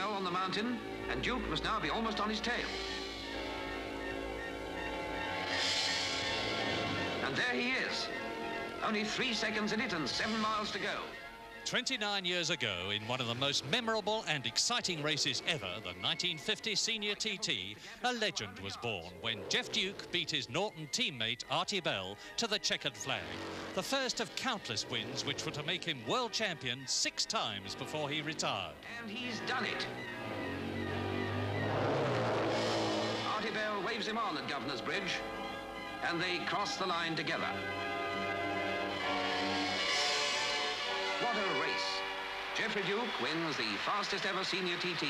well on the mountain, and Duke must now be almost on his tail. And there he is. Only 3 seconds in it and 7 miles to go. 29 years ago, in one of the most memorable and exciting races ever, the 1950 Senior TT, a legend was born when Jeff Duke beat his Norton teammate Artie Bell to the checkered flag. The first of countless wins which were to make him world champion 6 times before he retired. And he's done it. Artie Bell waves him on at Governor's Bridge, and they cross the line together. What a race. Jeffrey Duke wins the fastest ever senior TT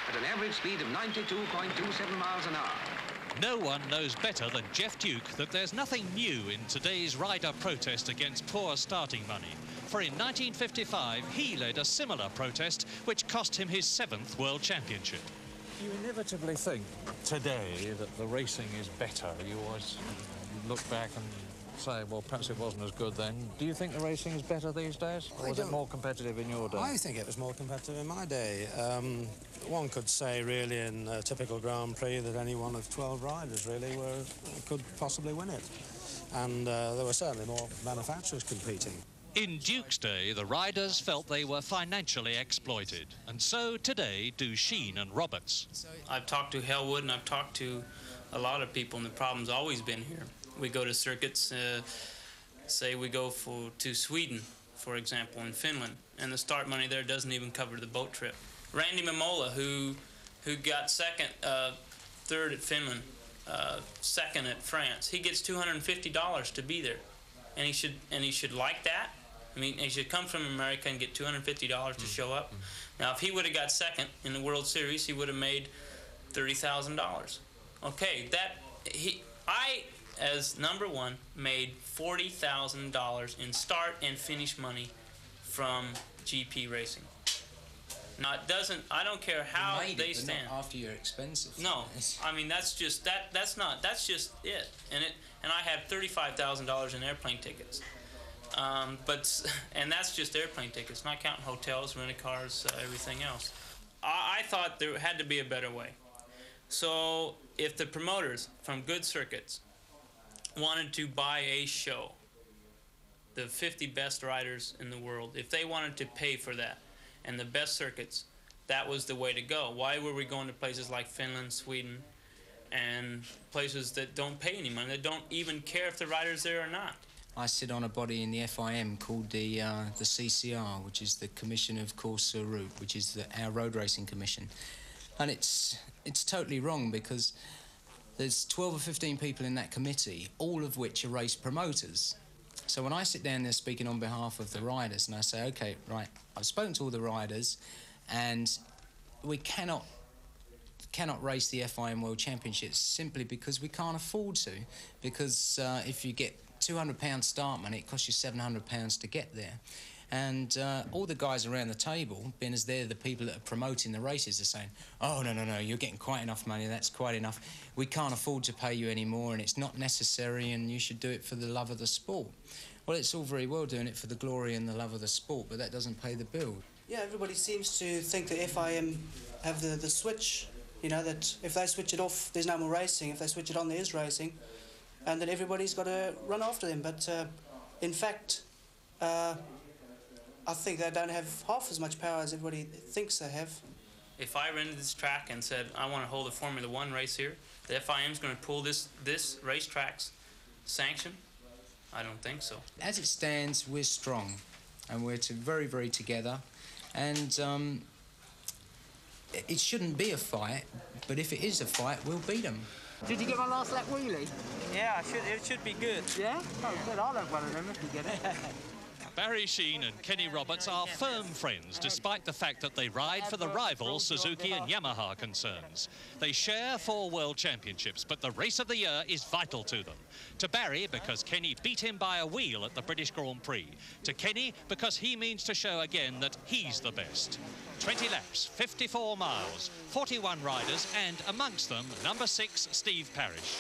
at an average speed of 92.27 miles an hour. No one knows better than Jeff Duke that there's nothing new in today's rider protest against poor starting money. For in 1955, he led a similar protest which cost him his 7th world championship. You inevitably think today that the racing is better. You always look back and say, well, perhaps it wasn't as good then. Do you think the racing is better these days? Or was it more competitive in your day? I think it was more competitive in my day. One could say, really, in a typical Grand Prix that any one of 12 riders, really, could possibly win it. And there were certainly more manufacturers competing. In Duke's day, the riders felt they were financially exploited. And so today do Sheen and Roberts. I've talked to Hellwood and I've talked to a lot of people, and the problem's always been here. We go to circuits, say we go to Sweden, for example, in Finland, and the start money there doesn't even cover the boat trip. Randy Mamola, who got third at Finland, second at France, he gets $250 to be there, and he should like that. I mean, he should come from America and get $250 to show up. Now, if he would have got second in the World Series, he would have made $30,000. Okay, I, as number one, made $40,000 in start and finish money from GP racing. Now, I don't care how they stand. Not after your expenses. No, I mean, that's just it. And I had $35,000 in airplane tickets. And that's just airplane tickets, not counting hotels, rent-a-cars, everything else. I thought there had to be a better way. So if the promoters from good circuits wanted to buy a show, the 50 best riders in the world, if they wanted to pay for that, and the best circuits, that was the way to go. Why were we going to places like Finland, Sweden, and places that don't pay any money, that don't even care if the rider's there or not? I sit on a body in the FIM called the CCR, which is the Commission of Course sur Route, which is our road racing commission. And it's totally wrong, because there's 12 or 15 people in that committee, all of which are race promoters. So when I sit down there speaking on behalf of the riders, and I say, OK, right, I've spoken to all the riders, and we cannot race the FIM World Championships simply because we can't afford to, because if you get £200 start money, it costs you £700 to get there. And all the guys around the table, being as they're the people that are promoting the races, are saying, oh, no, you're getting quite enough money, that's quite enough. We can't afford to pay you anymore, and it's not necessary, and you should do it for the love of the sport. Well, it's all very well doing it for the glory and the love of the sport, but that doesn't pay the bill. Yeah, everybody seems to think that FIM have the switch, you know, that if they switch it off, there's no more racing. If they switch it on, there is racing, and that everybody's got to run after them. But in fact, I think they don't have half as much power as everybody thinks they have. If I rented this track and said, I want to hold a Formula One race here, the FIM's going to pull this racetrack's sanction? I don't think so. As it stands, we're strong, and we're very, very together, and it shouldn't be a fight, but if it is a fight, we'll beat them. Did you get my last lap wheelie? Yeah, it should be good. Yeah? Oh, good. I'll have one of them if you get it. Barry Sheen and Kenny Roberts are firm friends, despite the fact that they ride for the rival Suzuki and Yamaha concerns. They share 4 world championships, but the race of the year is vital to them. To Barry, because Kenny beat him by a wheel at the British Grand Prix. To Kenny, because he means to show again that he's the best. 20 laps, 54 miles, 41 riders, and amongst them, number 6, Steve Parrish.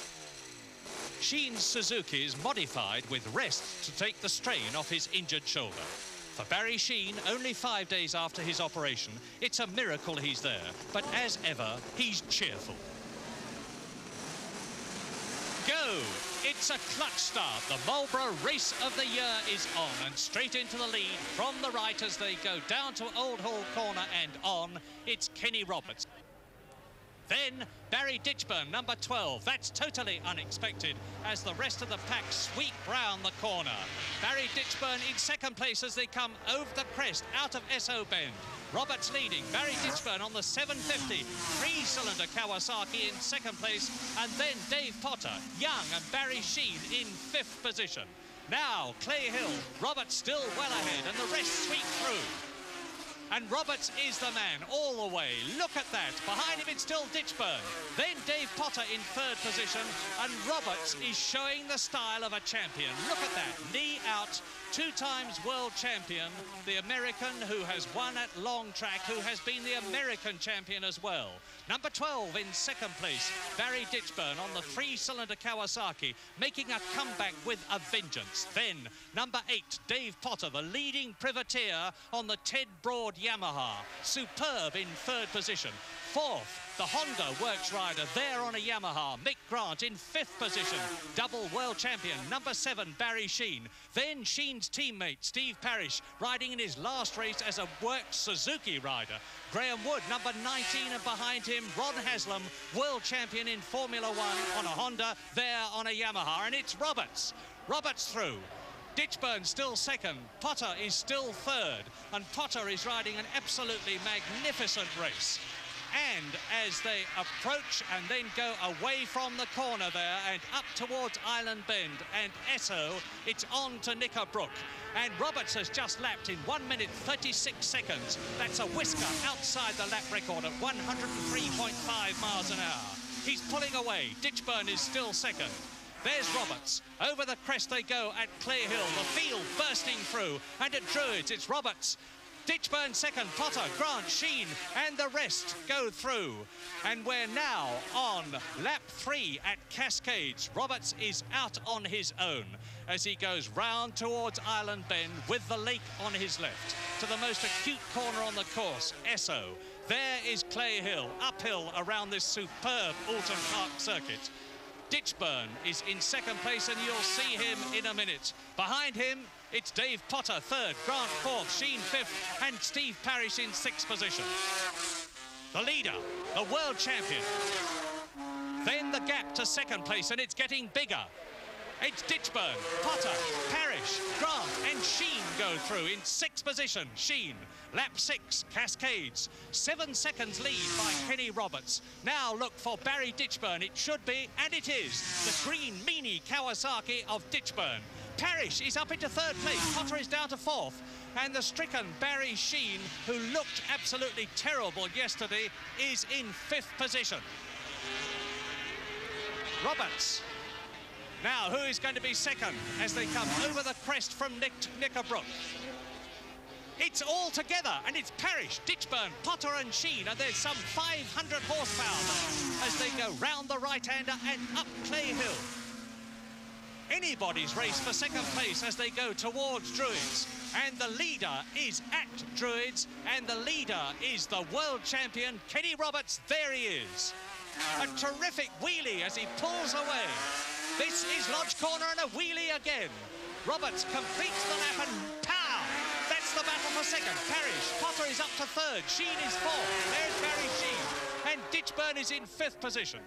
Sheen's Suzuki is modified with rest to take the strain off his injured shoulder. For Barry Sheen, only 5 days after his operation, it's a miracle he's there. But as ever, he's cheerful. Go! It's a clutch start. The Marlborough Race of the Year is on, and straight into the lead from the right as they go down to Old Hall Corner and on. It's Kenny Roberts. Then Barry Ditchburn, number 12. That's totally unexpected as the rest of the pack sweep round the corner. Barry Ditchburn in second place as they come over the crest out of Esso Bend. Roberts leading. Barry Ditchburn on the 750. Three-cylinder Kawasaki in second place. And then Dave Potter, Young and Barry Sheen in fifth position. Now Clay Hill. Roberts still well ahead and the rest sweep through. And Roberts is the man all the way. Look at that. Behind him it's still Ditchburn. Then Dave Potter in third position. And Roberts is showing the style of a champion. Look at that. Knee out. 2 times world champion. The American who has won at long track, who has been the American champion as well. Number 12 in second place. Barry Ditchburn on the 3-cylinder Kawasaki, making a comeback with a vengeance. Then number 8, Dave Potter, the leading privateer on the Ted Broad Yamaha. Superb in third position. Fourth, the Honda Works rider there on a Yamaha. Mick Grant in fifth position. Double world champion, number 7, Barry Sheen. Then Sheen's teammate, Steve Parrish, riding in his last race as a Works Suzuki rider. Graham Wood, number 19, and behind him, Ron Haslam, world champion in Formula 1 on a Honda, there on a Yamaha. And it's Roberts. Roberts through. Ditchburn still second. Potter is still third. And Potter is riding an absolutely magnificent race. And as they approach and then go away from the corner there and up towards Island Bend and Esso, it's on to Knickerbrook. And Roberts has just lapped in 1 minute 36 seconds. That's a whisker outside the lap record at 103.5 miles an hour. He's pulling away. Ditchburn is still second. There's Roberts. Over the crest they go at Clay Hill. The field bursting through. And at Druids, it's Roberts. Ditchburn second, Potter, Grant, Sheen, and the rest go through. And we're now on lap 3 at Cascades. Roberts is out on his own as he goes round towards Island Bend with the lake on his left to the most acute corner on the course, Esso. There is Clay Hill, uphill around this superb Oulton Park circuit. Ditchburn is in second place and you'll see him in a minute. Behind him, it's Dave Potter, third, Grant fourth, Sheen fifth, and Steve Parrish in sixth position. The leader, the world champion. Then the gap to second place, and it's getting bigger. It's Ditchburn, Potter, Parrish, Grant, and Sheen go through in sixth position. Sheen, lap 6, Cascades. 7 seconds lead by Kenny Roberts. Now look for Barry Ditchburn. It should be, and it is, the green meanie Kawasaki of Ditchburn. Parrish is up into third place. Potter is down to fourth. And the stricken Barry Sheen, who looked absolutely terrible yesterday, is in fifth position. Roberts. Now, who is going to be second as they come over the crest from Knickerbrook? It's all together, and it's Parrish, Ditchburn, Potter and Sheen, and there's some 500 horsepower as they go round the right-hander and up Clay Hill. Anybody's race for second place as they go towards Druids. And the leader is at Druids, and the leader is the world champion, Kenny Roberts. There he is. A terrific wheelie as he pulls away. This is Lodge Corner and a wheelie again. Roberts completes the lap and pow! That's the battle for second. Parrish, Potter is up to third. Sheen is fourth. There's Barry Sheen. And Ditchburn is in fifth position.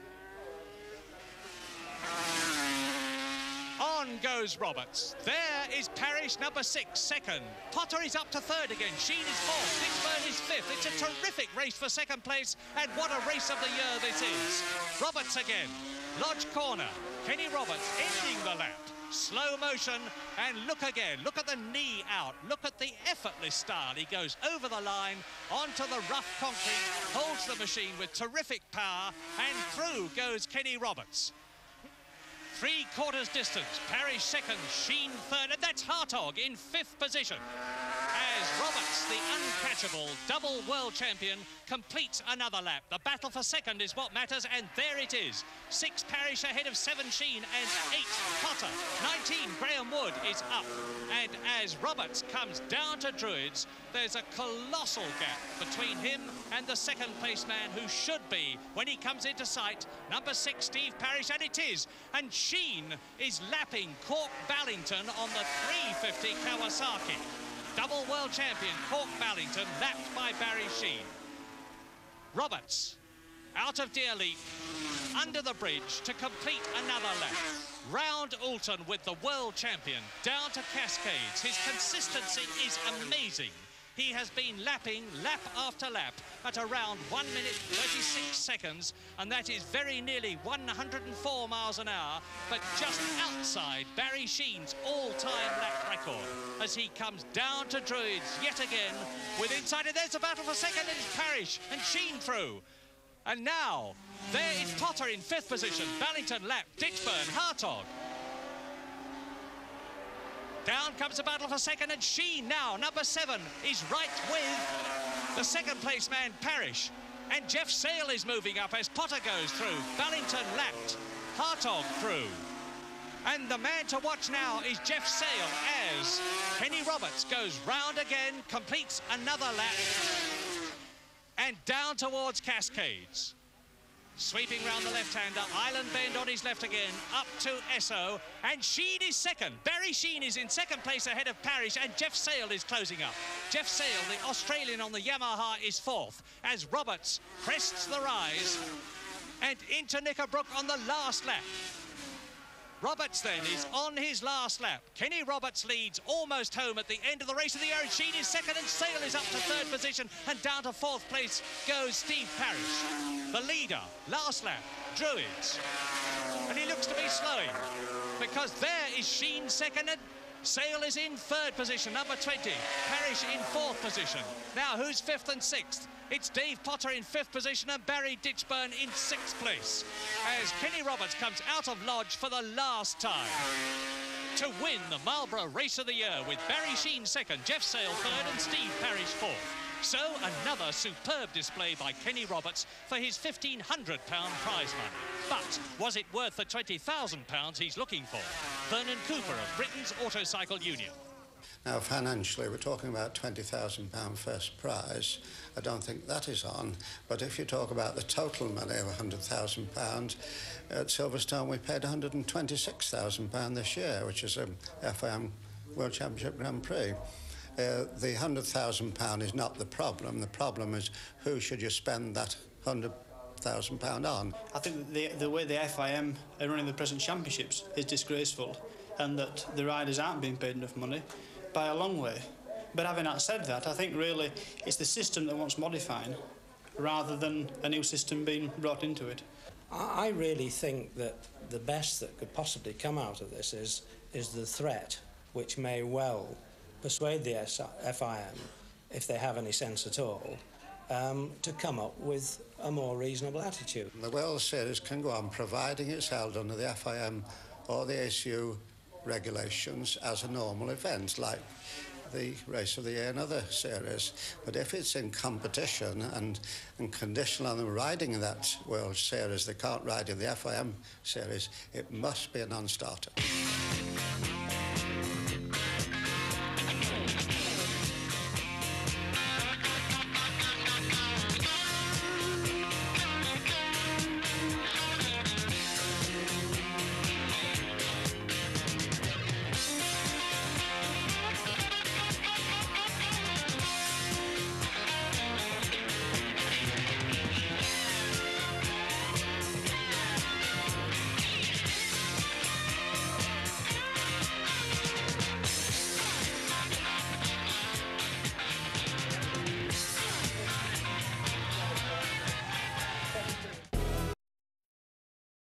On goes Roberts. There is Parrish, number 6, second. Potter is up to third again. Sheen is fourth. Ditchburn is fifth. It's a terrific race for second place, and what a race of the year this is. Roberts again. Lodge Corner. Kenny Roberts ending the lap. Slow motion, and look again. Look at the knee out. Look at the effortless style. He goes over the line, onto the rough concrete, holds the machine with terrific power, and through goes Kenny Roberts. 3/4 distance. Parrish second, Sheen third, and that's Hartog in 5th position. As Roberts, the uncatchable double world champion, completes another lap. The battle for second is what matters, and there it is. 6 Parrish ahead of 7 Sheen and 8 Potter. 19 Graham Wood is up. And as Roberts comes down to Druids, there's a colossal gap between him and the second place man who should be, when he comes into sight, number 6 Steve Parrish, and it is. And Sheen is lapping Cork Ballington on the 350 Kawasaki. Double world champion Cork Ballington lapped by Barry Sheen. Roberts out of Deer Leap, under the bridge to complete another lap. Round Oulton with the world champion, down to Cascades. His consistency is amazing. He has been lapping lap after lap at around 1 minute 36 seconds, and that is very nearly 104 miles an hour, but just outside Barry Sheen's all-time lap record as he comes down to Druids yet again with inside, and there's a battle for second, and it's Parrish and Sheen through. And now, there is Potter in 5th position, Ballington lap, Ditchburn, Hartog. Down comes the battle for second, and Sheen now, number 7, is right with the second place man, Parrish. And Jeff Sale is moving up as Potter goes through. Ballington lapped, Hartog through. And the man to watch now is Jeff Sale as Kenny Roberts goes round again, completes another lap, and down towards Cascades. Sweeping round the left-hander, Island Bend on his left again, up to Esso, and Sheen is second. Barry Sheen is in second place ahead of Parrish, and Jeff Sale is closing up. Jeff Sale, the Australian on the Yamaha, is 4th, as Roberts crests the rise, and into Knickerbrook on the last lap. Roberts then is on his last lap. Kenny Roberts leads almost home at the end of the race of the year, and Sheen is second, and Sale is up to 3rd position, and down to 4th place goes Steve Parrish. The leader, last lap, Druids. And he looks to be slowing, because there is Sheen second, and Sale is in 3rd position, number 20. Parrish in 4th position. Now, who's 5th and 6th? It's Dave Potter in 5th position and Barry Ditchburn in 6th place, as Kenny Roberts comes out of Lodge for the last time to win the Marlborough Race of the Year, with Barry Sheen 2nd, Jeff Sale 3rd and Steve Parrish 4th. So another superb display by Kenny Roberts for his £1,500 prize money. But was it worth the £20,000 he's looking for? Vernon Cooper of Britain's Autocycle Union. Now, financially, we're talking about £20,000 first prize. I don't think that is on. But if you talk about the total money of £100,000, at Silverstone we paid £126,000 this year, which is a FIM World Championship Grand Prix. The £100,000 is not the problem. The problem is who should you spend that £100,000 on? I think the way the FIM are running the present championships is disgraceful, and that the riders aren't being paid enough money by a long way. But having said that, I think really it's the system that wants modifying rather than a new system being brought into it. I really think that the best that could possibly come out of this is the threat, which may well persuade the FIM, if they have any sense at all, to come up with a more reasonable attitude. The World Series can go on providing it's held under the FIM or the ACU regulations as a normal event, like the Race of the Year and other series. But if it's in competition and conditional on them riding that World Series, they can't ride in the FIM series, it must be a non-starter.